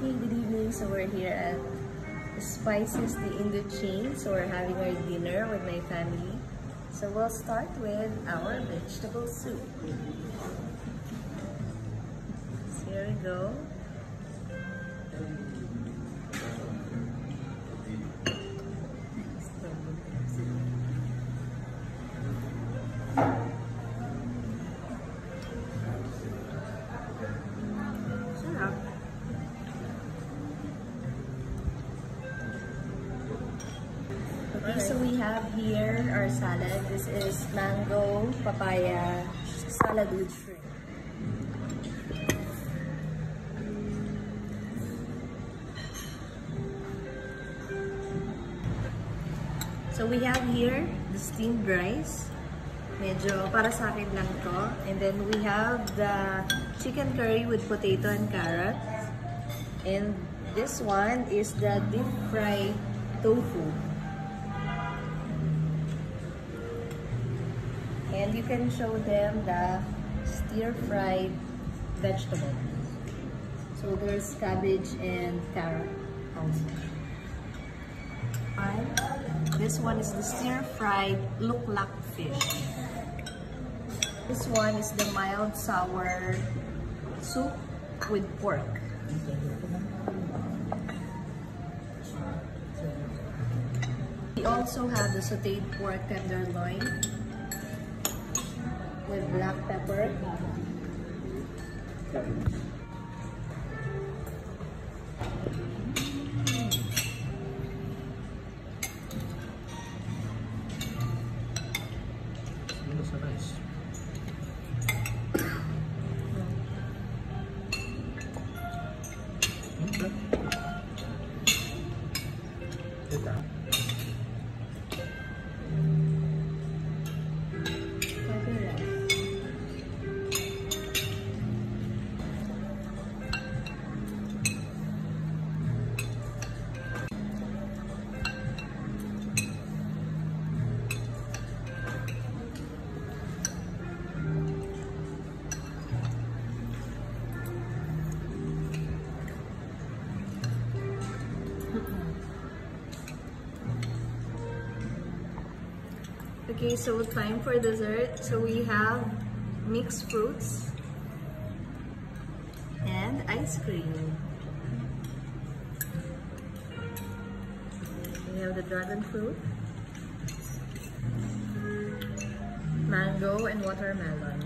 Hey, good evening. So we're here at Spices the Indochine. So we're having our dinner with my family. So we'll start with our vegetable soup. So here we go. Okay, so we have here our salad. This is mango, papaya, salad with shrimp. So we have here the steamed rice. Medyo para sa akin lang to. And then we have the chicken curry with potato and carrots. And this one is the deep fried tofu. And you can show them the stir-fried vegetables. So there's cabbage and carrot also. And this one is the stir-fried luklak fish. This one is the mild sour soup with pork. We also have the sauteed pork tenderloin with black pepper. Okay, so time for dessert. So we have mixed fruits and ice cream. We have the dragon fruit, mango, and watermelon.